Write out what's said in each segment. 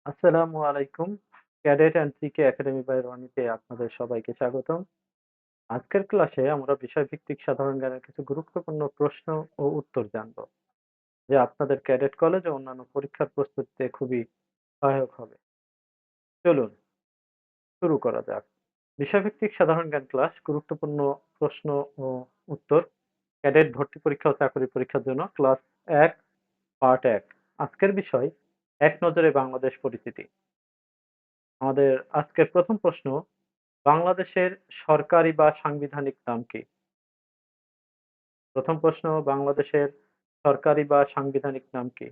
আসসালামু আলাইকুম। Cadet and সিকে academy by রনিতে আপনাদের সবাইকে স্বাগতম। আজকের ক্লাসে আমরা বিষয়ভিত্তিক সাধারণ জ্ঞানের কিছু গুরুত্বপূর্ণ প্রশ্ন ও উত্তর জানব, যা আপনাদের ক্যাডেট কলেজ ও অন্যান্য পরীক্ষার প্রস্তুতিতে খুবই সহায়ক হবে। চলুন শুরু করা যাক। বিষয়ভিত্তিক সাধারণ জ্ঞান ক্লাস, গুরুত্বপূর্ণ প্রশ্ন ও উত্তর, ক্যাডেট ভর্তি পরীক্ষা ও চাকরি পরীক্ষার জন্য ক্লাস ১, পার্ট ১। আজকের বিষয় এক নজরে বাংলাদেশ পরিচিতি। আমাদের আজকের প্রথম প্রশ্ন, বাংলাদেশের সরকারি বা সাংবিধানিক নাম কি? প্রথম প্রশ্ন, বাংলাদেশের সরকারি বা সাংবিধানিক নাম কি?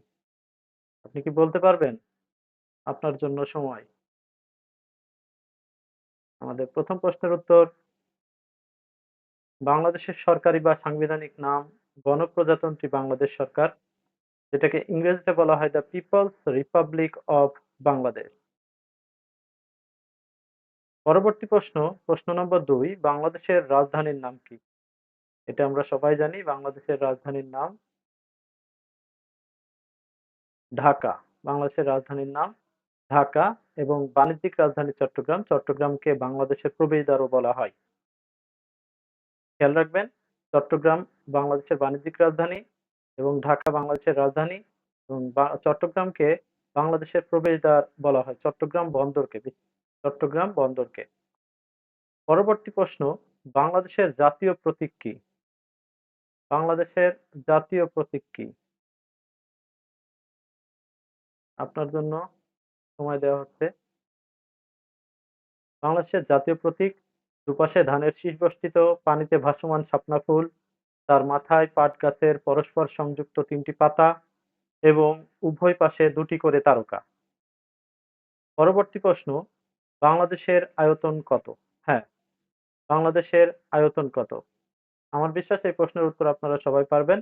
আপনি কি বলতে পারবেন? আপনার জন্য সময়। আমাদের প্রথম প্রশ্নের উত্তর, বাংলাদেশের সরকারি বা সাংবিধানিক নাম গণপ্রজাতন্ত্রী বাংলাদেশ সরকার, যেটাকে ইংরেজিতে বলা হয় the People's Republic of Bangladesh. পরবর্তী প্রশ্ন, প্রশ্ন নম্বর ২, বাংলাদেশের রাজধানীর নাম কি? এটা আমরা সবাই জানি, বাংলাদেশের রাজধানীর নাম ঢাকা। বাংলাদেশের রাজধানীর নাম ঢাকা এবং বাণিজ্যিক রাজধানী চট্টগ্রাম। চট্টগ্রামকে বাংলাদেশের প্রবেশদ্বারও বলা হয়। খেয়াল রাখবেন, চট্টগ্রাম বাংলাদেশের বাণিজ্যিক রাজধানী এবং ঢাকা বাংলাদেশের রাজধানী এবং চট্টগ্রামকে বাংলাদেশের প্রবেশদ্বার বলা হয়। চট্টগ্রাম বন্দরকে। পরবর্তী প্রশ্ন, বাংলাদেশের জাতীয় প্রতীক কি? বাংলাদেশের জাতীয় প্রতীক কি? আপনার জন্য সময় দেওয়া হচ্ছে। বাংলাদেশের জাতীয় প্রতীক, দুপাশে ধানের শীষ বেষ্টিত, পানিতে ভাসমান শাপলা ফুল, তার মাথায় পাট গাছের পরস্পর সংযুক্ত ৩টি পাতা এবং উভয় পাশে ২টি করে তারকা। পরবর্তী প্রশ্ন, বাংলাদেশের আয়তন কত? হ্যাঁ, বাংলাদেশের আয়তন কত? আমার বিশ্বাস এই প্রশ্নের উত্তর আপনারা সবাই পারবেন।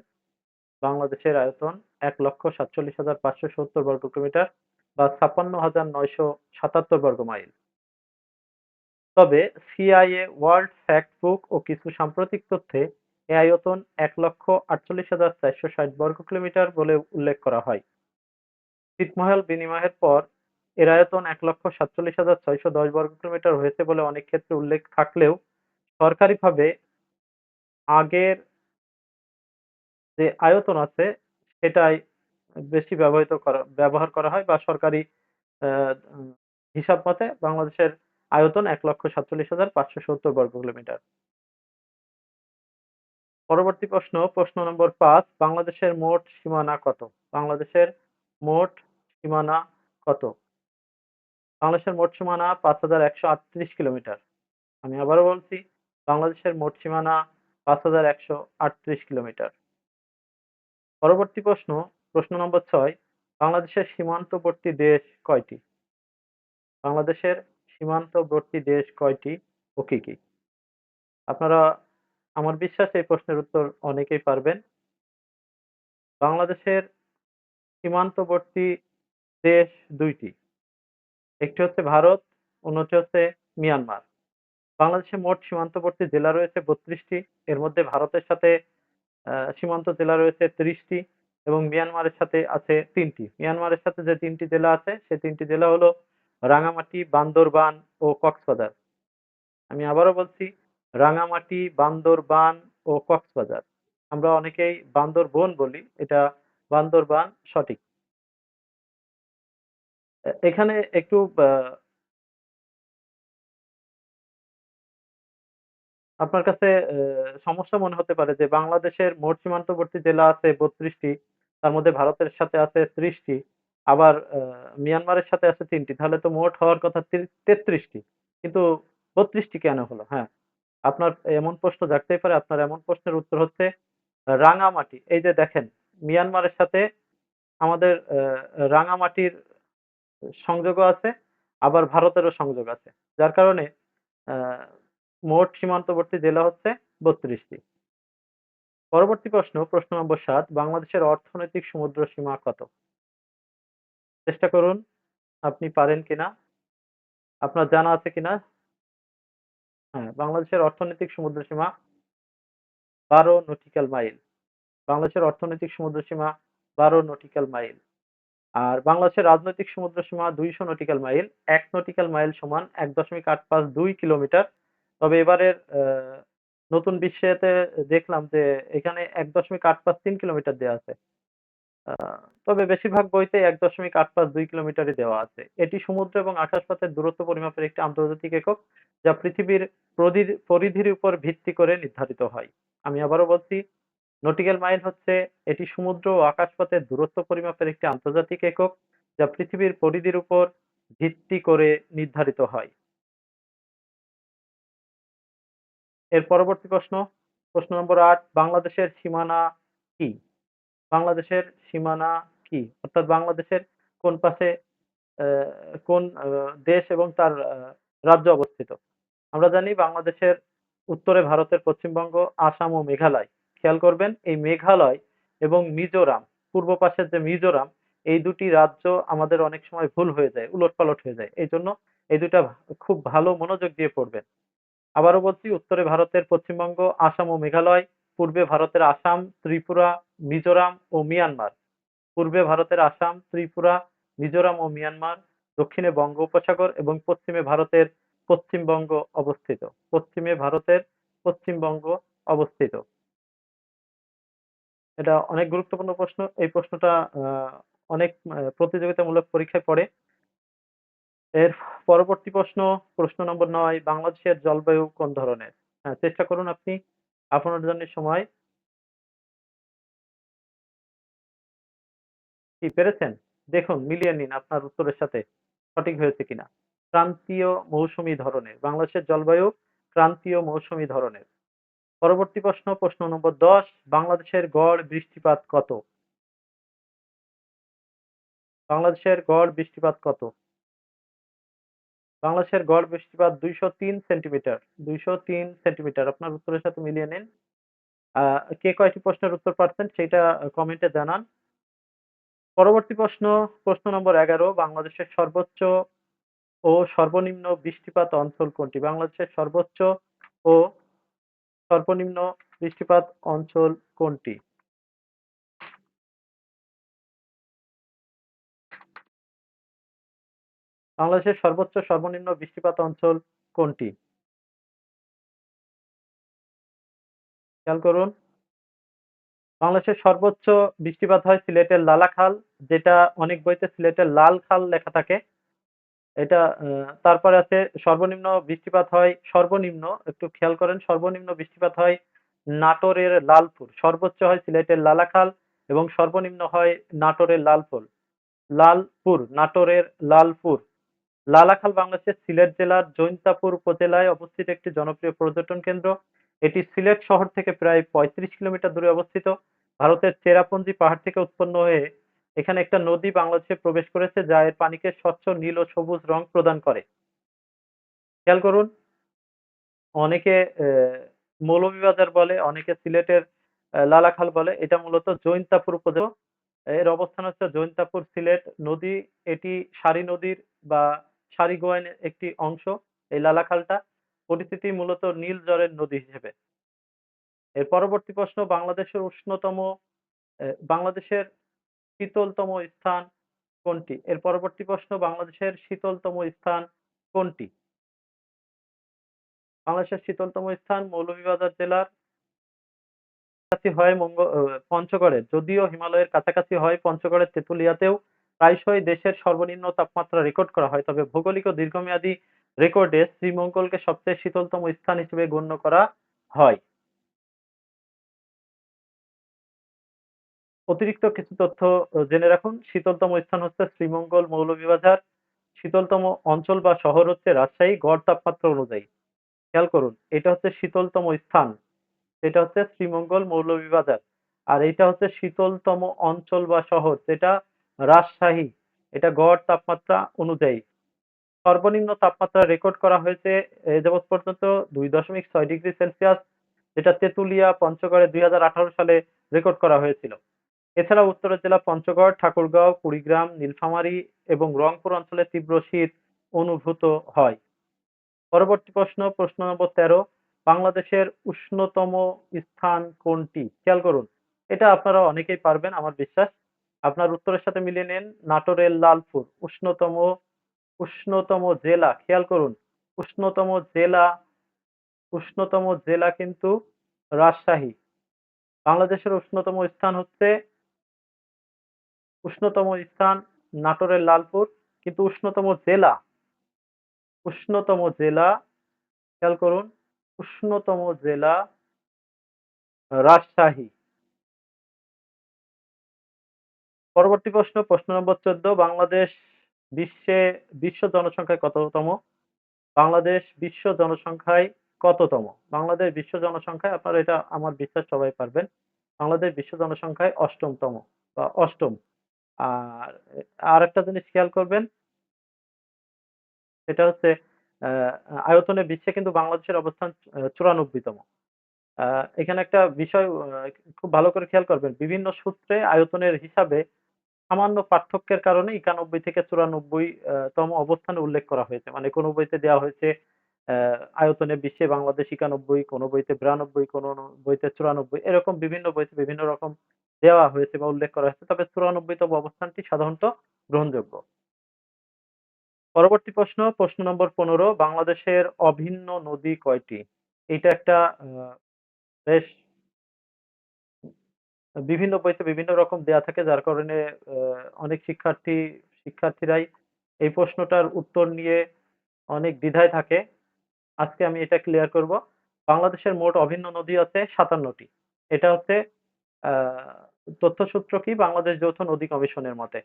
বাংলাদেশের আয়তন ১,৪৭,৫৭০ বর্গ কিলোমিটার বা ৫৬,৯৭৭ বর্গ মাইল। তবে সিআইএ ওয়ার্ল্ড ফ্যাক্ট বুক ও কিছু সাম্প্রতিক তথ্যে এ আয়তন ১,৪৮,৪৬০ বর্গ কিলোমিটার বলে উল্লেখ করা হয়। ছিটমহল বিনিময়ের পর এর আয়তন ১,৪৭,৬১০ বর্গ কিলোমিটার হয়েছে বলে অনেক ক্ষেত্রে উল্লেখ থাকলেও সরকারিভাবে আগের যে আয়তন আছে সেটাই বেশি ব্যবহার করা হয় বা সরকারি হিসাব মতে বাংলাদেশের আয়তন ১,৪৭,৫৭০ বর্গ কিলোমিটার। পরবর্তী প্রশ্ন, প্রশ্ন নম্বর ৫, বাংলাদেশের মোট সীমানা কত? বাংলাদেশের মোট সীমানা কত? বাংলাদেশের মোট সীমানা ৫,১৩৮ কিলোমিটার। আমি আবারও বলছি, বাংলাদেশের মোট সীমানা ৫,১৩৮ কিলোমিটার। পরবর্তী প্রশ্ন, প্রশ্ন নম্বর ৬, বাংলাদেশের সীমান্তবর্তী দেশ কয়টি? বাংলাদেশের সীমান্তবর্তী দেশ কয়টি ও কি কি? আপনারা, আমার বিশ্বাস এই প্রশ্নের উত্তর অনেকেই পারবেন। বাংলাদেশের সীমান্তবর্তী দেশ ২টি। একটি হচ্ছে ভারত, অন্যটি হচ্ছে মিয়ানমার। বাংলাদেশের মোট সীমান্তবর্তী জেলা রয়েছে ৩২টি। এর মধ্যে ভারতের সাথে সীমান্ত জেলা রয়েছে ৩০টি এবং মিয়ানমারের সাথে আছে ৩টি। মিয়ানমারের সাথে যে ৩টি জেলা আছে সে ৩টি জেলা হলো রাঙ্গামাটি, বান্দরবান ও কক্সবাজার। আমি আবারও বলছি, রাঙ্গামাটি, বান্দরবান ও কক্সবাজার। আমরা অনেকেই বান্দরবন বলি, এটা বান্দরবান সঠিক। এখানে একটু আপনার কাছে সমস্যা মনে হতে পারে যে বাংলাদেশের মোট সীমান্তবর্তী জেলা আছে ৩২টি, তার মধ্যে ভারতের সাথে আছে ৩০টি, আবার মিয়ানমারের সাথে আছে ৩টি। তাহলে তো মোট হওয়ার কথা ৩৩টি। কিন্তু ৩২টি কেন হলো? হ্যাঁ, আপনার এমন প্রশ্ন জাগতেই পারে। আপনার এমন প্রশ্নের উত্তর হচ্ছে রাঙামাটি। এই যে দেখেন, মিয়ানমারের সাথে আমাদের রাঙামাটির সংযোগও আছে, আবার ভারতেরও সংযোগ আছে। যার কারণে আ মোট সীমান্তবর্তী জেলা হচ্ছে ৩২টি। পরবর্তী প্রশ্ন, প্রশ্ন নম্বর ৭, বাংলাদেশের অর্থনৈতিক সমুদ্র সীমা কত? চেষ্টা করুন আপনি পারেন কিনা, আপনার জানা আছে কিনা? হ্যাঁ, বাংলাদেশের অর্থনৈতিক সমুদ্র সীমা ১২ নটিক্যাল মাইল। বাংলাদেশের অর্থনৈতিক সমুদ্র সীমা ১২ নটিক্যাল মাইল। আর বাংলাদেশের রাজনৈতিক সমুদ্র সীমা 200 নটিক্যাল মাইল। 1 নটিক্যাল মাইল সমান 1.852 কিলোমিটার। তবে এবারের নতুন বিশ্বেতে দেখলাম যে এখানে 1.853 কিলোমিটার দেওয়া আছে। তবে বেশিরভাগ বইতে 1.852 কিলোমিটারই দেওয়া আছে। এটি সমুদ্র এবং আকাশপথের দূরত্ব পরিমাপের একটি আন্তর্জাতিক একক, যা পৃথিবীর পরিধির উপর ভিত্তি করে নির্ধারিত হয়। আমি আবারও বলছি, নটিক্যাল মাইল হচ্ছে এটি সমুদ্র ও আকাশপথের দূরত্ব পরিমাপের একটি আন্তর্জাতিক একক, যা পৃথিবীর পরিধির উপর ভিত্তি করে নির্ধারিত হয়। এর পরবর্তী প্রশ্ন, প্রশ্ন নম্বর 8, বাংলাদেশের সীমানা কি? বাংলাদেশের সীমানা কি? অর্থাৎ বাংলাদেশের কোন পাশে কোন দেশ এবং তার রাজ্য অবস্থিত? আমরা জানি বাংলাদেশের উত্তরে ভারতের পশ্চিমবঙ্গ, আসাম ও মেঘালয়। খেয়াল করবেন, এই মেঘালয় এবং মিজোরাম, পূর্ব পাশের যে মিজোরাম, এই দুটি রাজ্য আমাদের অনেক সময় ভুল হয়ে যায়, উলটপালট হয়ে যায়। এই জন্য এই দুটা খুব ভালো মনোযোগ দিয়ে পড়বেন। আবারও বলছি, উত্তরে ভারতের পশ্চিমবঙ্গ, আসাম ও মেঘালয়, পূর্বে ভারতের আসাম, ত্রিপুরা, মিজোরাম ও মিয়ানমার। পূর্বে ভারতের আসাম, ত্রিপুরা, মিজোরাম ও মিয়ানমার, দক্ষিণে বঙ্গোপসাগর এবং পশ্চিমে ভারতের পশ্চিমবঙ্গ অবস্থিত। পশ্চিমে ভারতের পশ্চিমবঙ্গ অবস্থিত। এটা অনেক গুরুত্বপূর্ণ প্রশ্ন। এই প্রশ্নটা অনেক প্রতিযোগিতামূলক পরীক্ষায় পড়ে। এর পরবর্তী প্রশ্ন, প্রশ্ন নম্বর 9, বাংলাদেশের জলবায়ু কোন ধরনের? হ্যাঁ, চেষ্টা করুন আপনি। আপনার জন্য সময়। কি পেরেছেন? দেখুন, মিলিয়ে নিন আপনার উত্তরের সাথে সঠিক হয়েছে কিনা। ক্রান্তীয় মৌসুমী ধরনের। বাংলাদেশের জলবায়ু ক্রান্তীয় মৌসুমী ধরনের। পরবর্তী প্রশ্ন, প্রশ্ন নম্বর 10, বাংলাদেশের গড় বৃষ্টিপাত কত? বাংলাদেশের গড় বৃষ্টিপাত কত? বাংলাদেশের গড় বৃষ্টিপাত 203 সেন্টিমিটার। 203 সেন্টিমিটার। আপনার উত্তরের সাথে মিলিয়ে নিন। কে কয়টি প্রশ্নের উত্তর পারছেন সেটা কমেন্টে জানান। পরবর্তী প্রশ্ন, প্রশ্ন নম্বর 11, বাংলাদেশের সর্বোচ্চ ও সর্বনিম্ন বৃষ্টিপাত অঞ্চল কোনটি? বাংলাদেশের সর্বোচ্চ ও সর্বনিম্ন বৃষ্টিপাত অঞ্চল কোনটি? বাংলাদেশের সর্বোচ্চ সর্বনিম্ন বৃষ্টিপাত অঞ্চল কোনটি? খেয়াল করুন। বাংলাদেশের সর্বোচ্চ বৃষ্টিপাত হয় সিলেটের লালাখাল, যেটা অনেক বইতে সিলেটের লাল খাল লেখা থাকে। এটা তারপরে আছে সর্বনিম্ন বৃষ্টিপাত হয়, সর্বনিম্ন একটু খেয়াল করেন, সর্বনিম্ন বৃষ্টিপাত হয় নাটোরের লালপুর। সর্বোচ্চ হয় সিলেটের লালাখাল এবং সর্বনিম্ন হয় নাটোরের লালপুর, নাটোরের লালপুর। লালাখাল বাংলাদেশের সিলেট জেলার জৈন্তাপুর উপজেলায় অবস্থিত একটি জনপ্রিয় পর্যটন কেন্দ্র। এটি সিলেট শহর থেকে প্রায় 35 কিলোমিটার দূরে অবস্থিত। ভারতের চেরাপুঞ্জি পাহাড় থেকে উৎপন্ন হয়ে এখানে একটা নদী বাংলাদেশে প্রবেশ করেছে, যা এর পানিকে স্বচ্ছ নীল ও সবুজ রং প্রদান করে। খেয়াল করুন, অনেকে মৌলভীবাজার বলে, অনেকে সিলেটের লালাখাল বলে। এটা মূলত জৈন্তাপুর উপজেলা। এর অবস্থান হচ্ছে জৈন্তাপুর, সিলেট নদী। এটি সারি নদীর বা সারি গোয়াইনের একটি অংশ। এই লালাখালটা পরিচিতি মূলত নীল জলের নদী হিসেবে। এর পরবর্তী প্রশ্ন, বাংলাদেশের শীতলতম স্থান কোনটি? এর পরবর্তী প্রশ্ন, বাংলাদেশের শীতলতম স্থান কোনটি? বাংলাদেশের শীতলতম স্থান মৌলভীবাজার জেলার কাছাকাছি হয় পঞ্চগড়ে। যদিও হিমালয়ের কাছাকাছি হয় পঞ্চগড়ের তেঁতুলিয়াতেও প্রায়শই দেশের সর্বনিম্ন তাপমাত্রা রেকর্ড করা হয়। তবে ভৌগোলিক ও দীর্ঘমেয়াদী রেকর্ডে শ্রীমঙ্গলকে সবচেয়ে শীতলতম স্থান হিসেবে গণ্য করা হয়। অতিরিক্ত কিছু তথ্য জেনে রাখুন। শীতলতম স্থান হচ্ছে শ্রীমঙ্গল, মৌলভীবাজার। শীতলতম অঞ্চল বা শহর হচ্ছে রাজশাহী, গড় তাপমাত্রা অনুযায়ী। খেয়াল করুন, এটা হচ্ছে শীতলতম স্থান, এটা হচ্ছে শ্রীমঙ্গল, মৌলভীবাজার। আর এটা হচ্ছে শীতলতম অঞ্চল বা শহর, যেটা রাজশাহী। এটা গড় তাপমাত্রা অনুযায়ী। সর্বনিম্ন তাপমাত্রা রেকর্ড করা হয়েছে এ যাবৎ পর্যন্ত 2.6 ডিগ্রি সেলসিয়াস, যেটা তেঁতুলিয়া, পঞ্চগড়ে 2018 সালে রেকর্ড করা হয়েছিল। এছাড়া উত্তরের জেলা পঞ্চগড়, ঠাকুরগাঁও, কুড়িগ্রাম, নীলফামারী এবং রংপুর অঞ্চলে তীব্র শীত অনুভূত হয়। পরবর্তী প্রশ্ন, প্রশ্ন নম্বর 13, বাংলাদেশের উষ্ণতম স্থান কোনটি? খেয়াল করুন, এটা আপনারা অনেকেই পারবেন আমার বিশ্বাস। আপনার উত্তরের সাথে মিলিয়ে নিন। নাটোরের লালপুর। উষ্ণতম জেলা, খেয়াল করুন। উষ্ণতম জেলা, উষ্ণতম জেলা কিন্তু রাজশাহী। বাংলাদেশের উষ্ণতম স্থান নাটোরের লালপুর, কিন্তু উষ্ণতম জেলা, খেয়াল করুন, উষ্ণতম জেলা রাজশাহী। পরবর্তী প্রশ্ন, প্রশ্ন নম্বর 14। বাংলাদেশ বিশ্বে বিশ্ব জনসংখ্যায় কততম? বাংলাদেশ বিশ্ব জনসংখ্যায় কততম? বাংলাদেশ বিশ্ব জনসংখ্যায়, আপনারা এটা আমার বিশ্বাস সবাই পারবেন, বাংলাদেশ বিশ্ব জনসংখ্যায় অষ্টমতম বা অষ্টম। আর আরেকটা জিনিস খেয়াল করবেন, সেটা হচ্ছে আয়তনে বিশ্বে কিন্তু বাংলাদেশের অবস্থান 94তম। এখানে একটা বিষয় খুব ভালো করে খেয়াল করবেন, বিভিন্ন সূত্রে আয়তনের হিসাবে সামান্য পার্থক্যের কারণে 91 থেকে 94 তম অবস্থানে উল্লেখ করা হয়েছে। মানে কোন বইতে দেওয়া হয়েছে আয়তনে বিশ্বে বাংলাদেশ 91, কোন বইতে 92, কোন বইতে 94, এরকম বিভিন্ন বইতে বিভিন্ন রকম দেওয়া হয়েছে বা উল্লেখ করা হয়েছে। তবে 94 তম অবস্থানটি সাধারণত গ্রহণযোগ্য। পরবর্তী প্রশ্ন, প্রশ্ন নম্বর 15। বাংলাদেশের অভিন্ন নদী কয়টি? এটা একটা বেশ বিভিন্ন বইতে বিভিন্ন রকম দেয়া থাকে, যার কারণে অনেক শিক্ষার্থীরাই এই প্রশ্নটার উত্তর নিয়ে অনেক দ্বিধায় থাকে। আজকে আমি এটা ক্লিয়ার করব। বাংলাদেশের মোট অভিন্ন নদী আছে 57টি। এটা হচ্ছে আহ তথ্যসূত্র কি, বাংলাদেশ যৌথ নদী কমিশনের মতে।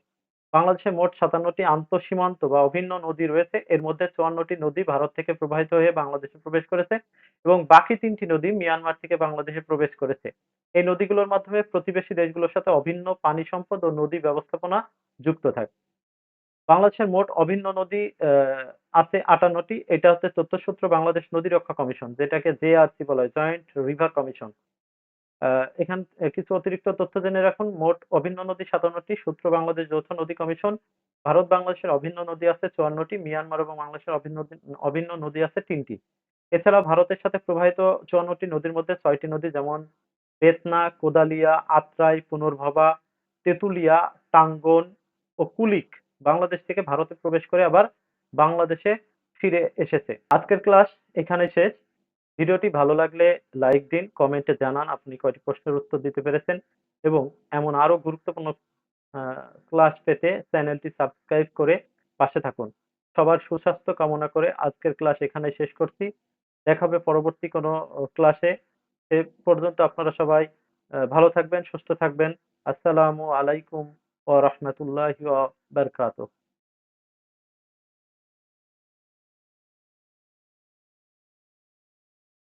বাংলাদেশে মোট 57টি আন্তঃসীমান্ত বা অভিন্ন নদী রয়েছে। এর মধ্যে 54টি নদী ভারত থেকে প্রবাহিত হয়ে বাংলাদেশে প্রবেশ করেছে এবং বাকি 3টি নদী মিয়ানমার থেকে বাংলাদেশে প্রবেশ করেছে। এই নদীগুলোর মাধ্যমে প্রতিবেশী দেশগুলোর সাথে অভিন্ন পানি সম্পদ ও নদী ব্যবস্থাপনা যুক্ত থাকে। বাংলাদেশের মোট অভিন্ন নদী আছে 58টি। এটা হচ্ছে তথ্যসূত্র বাংলাদেশ নদী রক্ষা কমিশন, যেটাকে জেআরসি বলা হয়, জয়েন্ট রিভার কমিশন। এখান কিছু অতিরিক্ত তথ্য জেনে রাখুন। মোট অভিন্ন নদী 57টি, সূত্র বাংলাদেশ যৌথ নদী কমিশন। ভারত বাংলাদেশের অভিন্ন নদী আছে 54টি, মিয়ানমার এবং বাংলাদেশের অভিন্ন নদী আছে 3টি। এছাড়া ভারতের সাথে প্রবাহিত 54টি নদীর মধ্যে 6টি নদী, যেমন বেতনা, কোদালিয়া, আত্রাই, পুনর্ভবা, তেঁতুলিয়া, টাঙ্গন ও কুলিক বাংলাদেশ থেকে ভারতে প্রবেশ করে আবার বাংলাদেশে ফিরে এসেছে। আজকের ক্লাস এখানে শেষ। ভিডিওটি ভালো লাগলে লাইক দিন, কমেন্টে জানান আপনি কয়টি প্রশ্নের উত্তর দিতে পেরেছেন, এবং এমন আরো গুরুত্বপূর্ণ ক্লাস পেতে চ্যানেলটি সাবস্ক্রাইব করে পাশে থাকুন। সবার সুস্বাস্থ্য কামনা করে আজকের ক্লাস এখানেই শেষ করছি। দেখা হবে পরবর্তী কোনো ক্লাসে। সে পর্যন্ত আপনারা সবাই ভালো থাকবেন, সুস্থ থাকবেন। আসসালামু আলাইকুম ওয়া রাহমাতুল্লাহি ওয়া বারাকাতুহু।